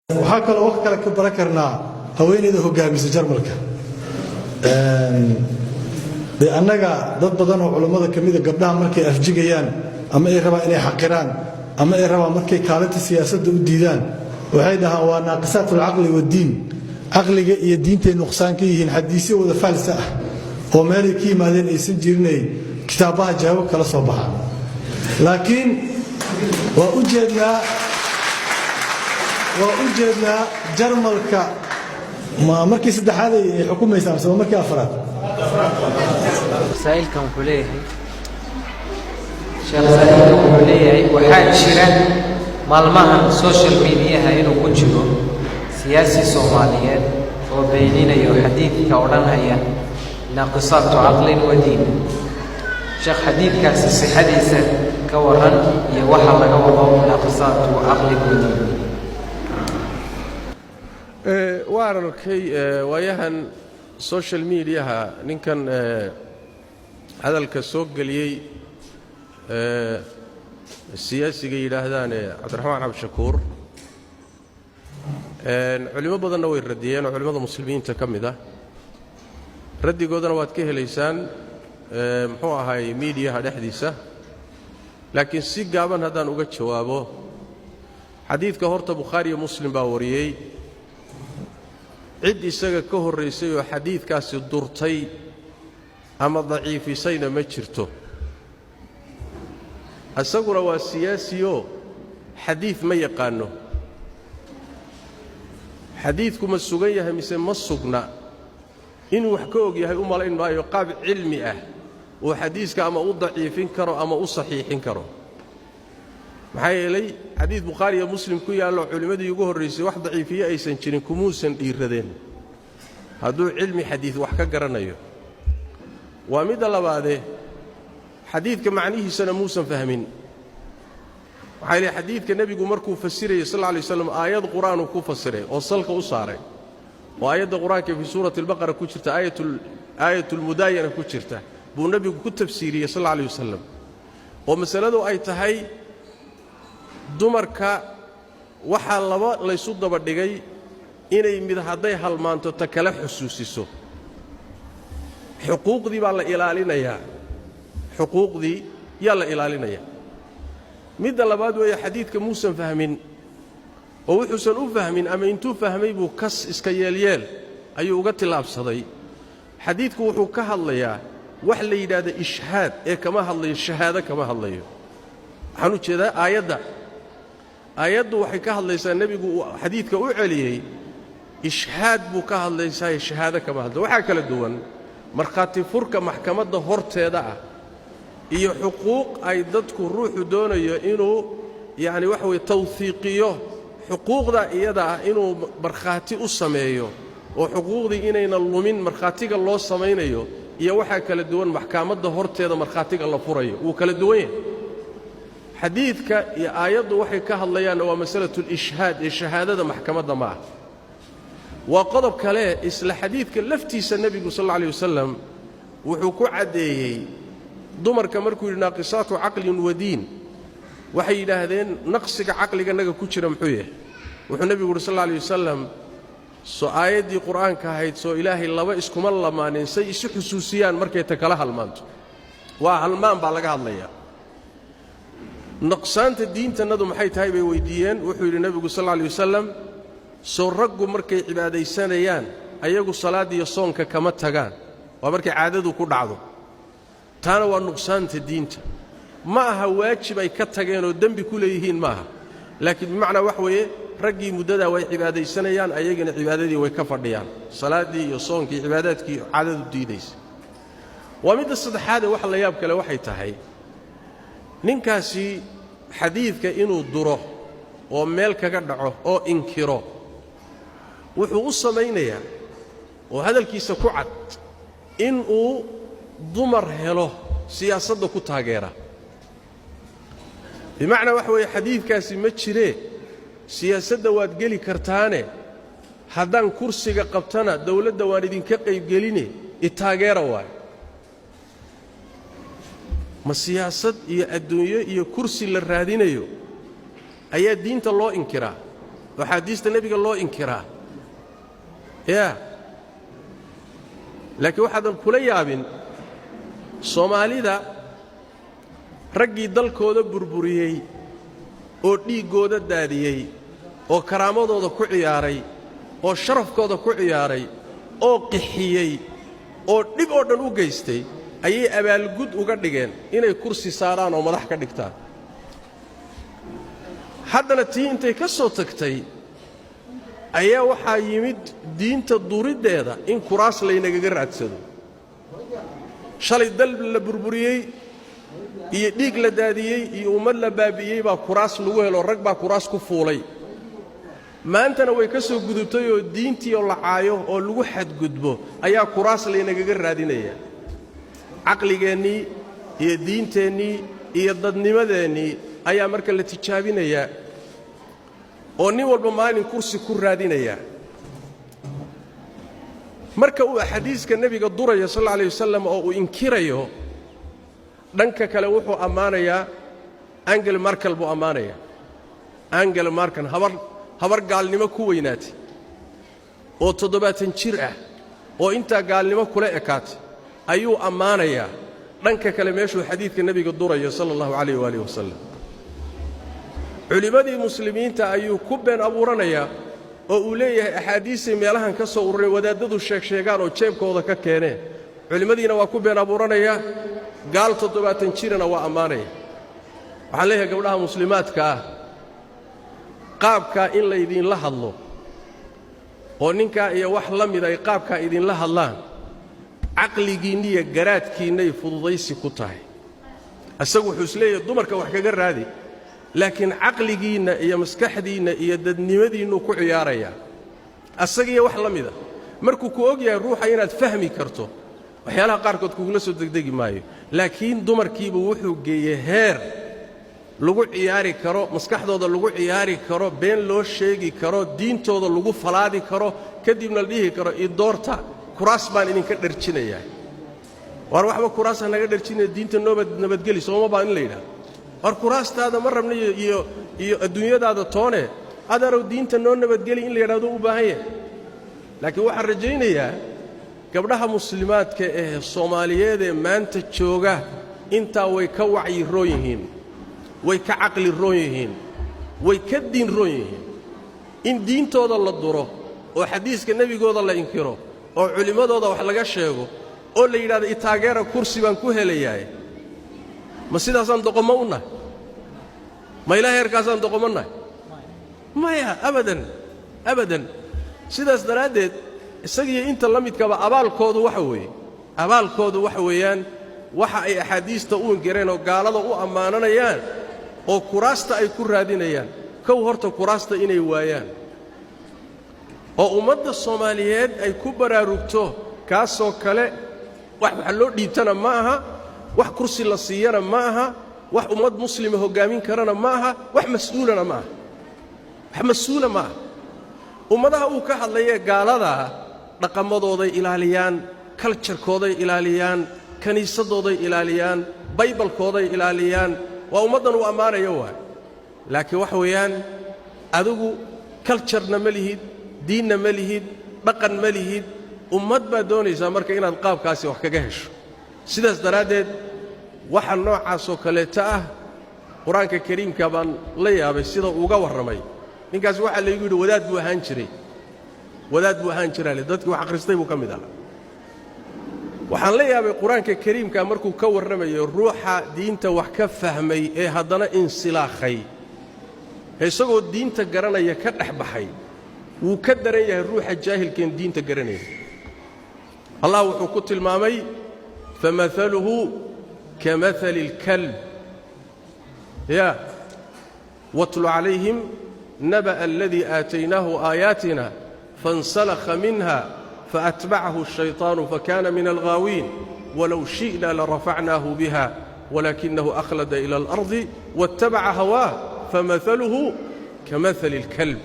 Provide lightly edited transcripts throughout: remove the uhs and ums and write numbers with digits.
waxaa kaloo wax kale ka baran karnaa haweeneyda hogaamisa Jarmalka annaga dad badan oo culimada kamida gabdhaha markay afjigayaan ama ay rabaan inay xaqiraan ama ay rabaan markay kaalinta siyaasadda u diidaan waxay dhahaan waa naaqisatul aqli wad diin aqliga iyo diinta nuqsaan ka yihiin xadiisyo wada falsa ah oo meelay ka yimaadeen aysan jirinay kitaabaha jawaab kala soo baxaan laakiin waa u jeednaa Jarmalka markii saddexaad ay xukumaysaa ama markii afraad سائلكم كليه شيخ سائلكم كليه وحاج شيران مالمها السوشيال ميديا إنه كجرو سياسي صوماليين وبيننا يحديث كوران هيا ناقصات عقل ودين شيخ حديث كاسس حديثا كوران يوحى لقوة ناقصات عقل ودين وارنكي وياهن social media ninkan hadalka soo galiyay siyaasiga yiraahdaan Cabdiraxmaan Cabdishakuur culimo badan way radiyeen culimada muslimiinta kamida radigoodana waad ka heleysaan muxuu ahay media dhexdiisa laakiin si gaaban hadaan uga jawaabo xadiidka horta Bukhari iyo Muslim baa wariyay cid isaga ka horeysay oo xadiidkaasi durtay ama daciifisayna ma jirto asaguna waa siyaasiyo xadiid ma yaqaano xadiidku ma sugan yahay mise ma sugna inuu wax ka og yahay u malayn maayo qaab cilmi ah oo xadiiska ama u daciifin karo ama u saxiixin karo maxay yeelay xadiid Bukhari iyo Muslim ku yaalo culimadii ugu horeysay wax daciifiye aysan jirin kumuusan dhiiradeen hadduu cilmi xadiid wax ka garanayo waa mid labaade xadiidka macnihiisana muusan fahmin waxa ilaa xadiidka nabigu markuu fasiray sallallahu alayhi wasallam aayad quraan ku fasiray oo salka u saaray oo aayada quraanka fi suurati al-baqara ku jirta aayatul mudayana ku jirta buu nabigu ku tafsiiriyay sallallahu alayhi wasallam oo masaladu ay tahay dumarka waxa laba la isu daba dhigay inay mid haday halmaanto ta kala xusuusiso xuquuqdii baa la ilaalinayaa xuquuqdii yaa la ilaalinayaa mid labaad way xadiidka muusan fahmin oo wuxuusan u fahmin ama intuu fahmay buu kas iska yeelyeel ayuu uga tilaabsaday xadiidku wuxuu ka hadlayaa wax la yiraahdo ishhaad ee kama hadlayo shahaado kama hadlayo waxaan u jeedaa aayaddu waxay ka hadlaysaa nabigu xadiidka u celiyay ishhaad buu ka hadlaysaa shahaado kama hadlo waxa kala duwan markhaati furka maxkamadda horteeda ah iyo xuquuq ay dadku ruuxu doonayo inuu yaani wax way tawfiiqiyo xuquuqda iyada ah inuu markhaati u sameeyo oo xuquuqdii inayna lumin markhaatiga loo sameeyo iyo waxa kala duwan maxkamadda horteeda markhaatiga la furayo uu kala duwan yahay xadiidka iyo aayaddu waxay ka hadlayaan waa mas'alatul ishhaad ee shahaadada maxkamadda ma ah waa qodob kale isla xadiidka laftiisa nabigu sallallahu alayhi wasallam wuxuu ku cadeeyay dumarka markuu yiri naaqisaatu aqlin wa diin waxay yiraahdeen naqsiga aqliga naga ku jira muxuu yahay wuxuu nabigu sallallahu alayhi wasallam soo aayadii quraanka ahayd soo ilaahay laba iskuma lamaanin say isu xusuusiyaan markay ta kala halmaanto waa halmaan baa laga hadlayaa naqsaanta diintanadu maxay tahay bay weydiiyeen wuxuu yiri nabigu sallallahu alayhi wasallam soo raggu markay cibaadaysanayaan ayagu salaad iyo soonka kama tagaan waa markay caadadu ku dhacdo taana waa nuqsaanta diinta ma aha waajib ay ka tageen oo dambi ku leeyihiin maaha laakiin macna wax weeye raggii muddada way cibaadaysanayaan ayagana cibaadadii way ka fadhiyaan salaadii iyo soonkii cibaadaadkii caadadu diidaysa waa mid saddexaad wax la yaab kale waxay tahay ninkaasi xadiidka inuu duro oo meel kaga dhaco oo inkiro wuxuu u sameeynayaa oo hadalkiisa ku cad in uu dumar helo siyaasadda ku taageera bimaana wax weeye xadiidkaasi ma jiree siyaasadda waad geli kartaane haddaan kursiga qabtana dawladda waan idinka qayb geline taageera waay ma siyaasad iyo adduunyo iyo kursi la raadinayo ayaa diinta loo inkiraa وحديث النبي قال له إنكرا يا لكن واحد الكلية أبن صومالي ذا رجي دل كودا بربريي أو دي كودا داديي أو كرامة كودا كعياري أو شرف كودا كعياري أو قحيي أو دب أو دلو جيستي أي أبال جود وقدجين إنه كرسي ساران أو مدح كدكتان حتى نتي أنت كسوتكتي أيه وحيمد دين تدوريد هذا إن كراس لينا جرات سدو شال الدل البربرية يديك لدادية يومل لبابية بكراس لوه لو ركب كراس كفولي ما أنت نوي كسو جدوتيو دين تي الله عايو أو لوه حد جدبه أيه كراس لينا جرات دينية عقلي جاني يدين تاني يضدني مدني أيه مركل التي تشابينية oo nin walba maalin kursi ku raadinaya marka uu xadiiska nabiga duraya sallallahu alayhi wasallam oo uu inkirayo dhanka kale wuxuu amaanaya Angela Merkel buu amaanaya Angela Merkel habar gaalnimo ku weynaatay oo 70 jir ah oo inta gaalnimo kula ekaatay ayuu amaanaya dhanka kale meeshuu xadiiska nabiga duraya sallallahu alayhi wasallam culimadii muslimiinta ayuu ku been abuuranaya oo uu leeyahay axaadiisii meelahan ka soo ururay wadaadadu sheegaan oo jeebkooda ka keeneen culimadiina waa ku been abuuranaya gaal 70 jirana waa amaanaya waxaan leeyahay gabdhaha muslimaadka ah qaabka in la idin la hadlo oo ninka iyo wax la mid ay qaabka idin la hadlaan aqligiina iyo garaadkiina ay fududaysi ku tahay asagu wuxuu isleeyahay dumarka wax kaga raadi laakiin aqligiina iyo maskaxdiina iyo dadnimadiina ku ciyaaraya asagiyo wax la mida markuu ku og yahay ruuxa inaad fahmi karto waxyaalaha qaarkood kugula soo degdegi maayo laakiin dumarkiiba wuxuu geeyay heer lagu ciyaari karo maskaxdooda lagu ciyaari karo been loo sheegi karo diintooda lagu falaadi karo kadibna la dhihi karo doorta kuraas baan idinka dharjinayaa war waxba kuraas naga dharjinay diinta nabadgeli sooma baan in la yiraahdo war kuraastaada ma rabna iyo adduunyadaada toone adaro diinta noo nabadgeli in la yiraahdo u baahan yahay laakiin waxaan rajaynayaa gabdhaha muslimaadka ee Soomaaliyeed ee maanta jooga inta way ka wacyi roon yihiin way ka aqli roon yihiin way ka diin roon yihiin in diintooda la duro oo xadiiska nabigooda la inkiro oo culimadooda wax laga sheego oo la yiraahdo itaageera kursi baan ku helayaa ma sidaasan doqomo u nahay ma ilaahay heerkaasaan doqomo nahay maya abadan sidaas daraadeed isagiyo inta la midkaba abaalkoodu waxa weeyaan waxa ay axaadiista u ingareen oo gaalada u ammaananayaan oo kuraasta ay ku raadinayaan kow horta kuraasta inay waayaan oo ummadda Soomaaliyeed ay ku baraarugto kaasoo kale wax loo dhiibtana ma aha wax kursi la siiyana ma aha wax ummad muslima hogaamin karana ma aha wax mas'uulana ma aha wax mas'uula ma aha ummadaha uu ka hadlayay gaalada dhaqamadooda ilaaliyaan culture-kooda ilaaliyaan kaniisadooda ilaaliyaan baybalkooda ilaaliyaan waa ummadan uu amaanayo waa laakiin wax weeyaan adigu culture-na ma lihid diinna ma lihid dhaqan ma lihid ummad baa doonaysa marka inaad qaabkaasi wax kaga hesho sidaas daraadeed waxa noocaas oo kale ah quraanka kariimka baan la yaabay sida uga warramay ninkaas waxa la yiri wadaad buu ahaan jiray dadkii wax akristay buu kamid ahaa waxaan la yaabay quraanka kariimka markuu ka warramayo ruuxa diinta wax ka fahmay ee haddana insilaakhay isagoo diinta garanaya ka dhaxbaxay wuu ka daran yahay ruuxa jaahilkeen diinta garanaya Allah wuxuu ku tilmaamay فمثله كمثل الكلب واتل عليهم نبأ الذي آتيناه آياتنا فانسلخ منها فأتبعه الشيطان فكان من الغاوين ولو شئنا لرفعناه بها ولكنه أخلد إلى الأرض واتبع هواه فمثله كمثل الكلب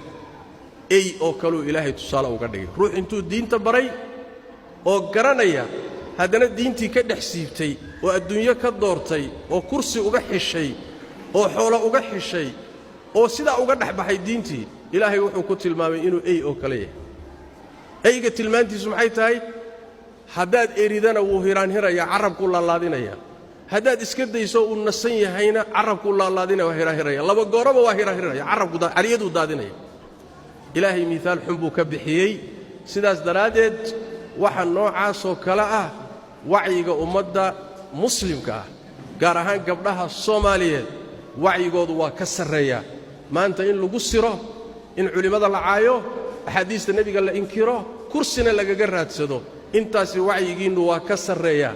أي أوكلوا إلهي تصالة وقرده روح انتو الدين تبري أو قرانيا هذا الدين تي كدح سيبتي والدنيا كدورتي وكرسي أقح الشيء وحول أقح الشيء وسيدا أقدح بحي دينتي ilaahay wuxuu ku tilmaamay inuu ey oo kale yahay eyga tilmaantiisu maxay tahay haddaad eridana wuu hiraanhirayaa carabkuu laalaadinayaa haddaad iska dayso uu nasan yahayna carabkuu laalaadinaya waa hiraanhiraya laba gooraba waa hiraanhiraya carabku cariyaduu daadinaya ilaahay miihaal xun buu ka bixiyey sidaas daraaddeed waxa noocaasoo kale ah wacyiga ummadda muslimka ah gaar ahaan gabdhaha Soomaaliyeed wacyigoodu waa ka sarreeyaa maanta in lagu siro in culimada la caayo axaadiista nebiga la inkiro kursina lagaga raadsado intaasi wacyigiinnu waa ka sarreeyaa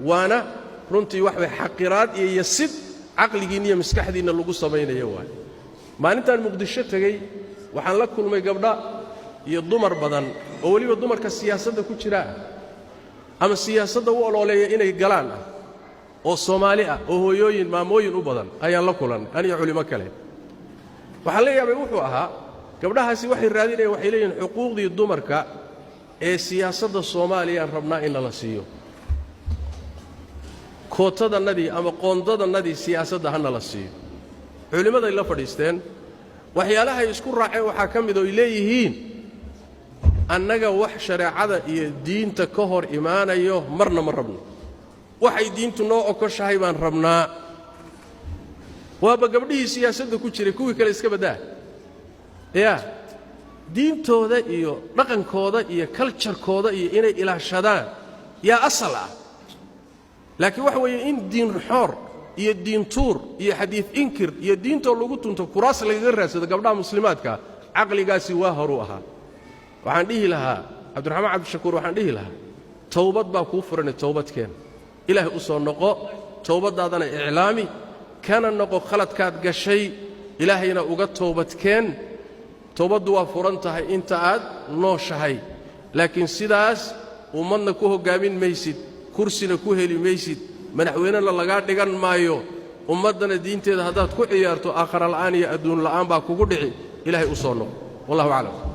waana runtii wax way xaqiraad iyo yasid caqligiinna iyo maskaxdiinna lagu samaynayo waay maalintan muqdisho tagay waxaan la kulmay gabdha iyo dumar badan oo waliba dumarka siyaasadda ku jira ama siyaasadda u ololeeya inay galaan oo Soomaali ah oo hooyooyin maamooyin u badan ayaan la kulan aniga culimo kale waxaan leeyahay wuxuu ahaa gabdhahaasi waxay raadinayaan waxay leeyihiin xuquuqdii dumarka ee siyaasadda Soomaaliya rabnaa in la siiyo kootadanadii ama qoondadanadii siyaasadda hana la siiyo culimada ay la fadhiisteen waxyaalaha isku raaceen waxa ka mid oo ay leeyihiin annaga wax shareecada iyo diinta ka hor imaanayo marna ma rabno waxay diintu noo ogoshahay baan rabnaa waaba gabdhihii siyaasadda ku jiray kuwii kale iska badaa diintooda iyo dhaqankooda iyo culture-kooda iyo inay ilaashadaan yaa asal ah laakiin waxa weeye in diin xoor iyo diin tuur iyo xadiis inkir iyo diintoo lagu tunto kuraas lagaga raadsado gabdhaha muslimaadka caqligaasi waa horu ahaa waxaan dhihi lahaa cabdiraxmaan cabdishakuur waxaan dhihi lahaa tawbad baa kuu furanay tawbadkeen ilaahay u soo noqo tawbadaadana iclaami kana noqo khaladkaad gashay ilaahayna uga tawbadkeen tawbaddu waa furan tahay inta aad nooshahay laakiin sidaas ummadna ku hoggaamin maysid kursina ku heli maysid madaxweynena lagaa dhigan maayo ummaddana diinteeda haddaad ku ciyaarto aakhara la'aan iyo adduun la'aan baa kugu dhici ilaahay u soo noqo wallahu aclam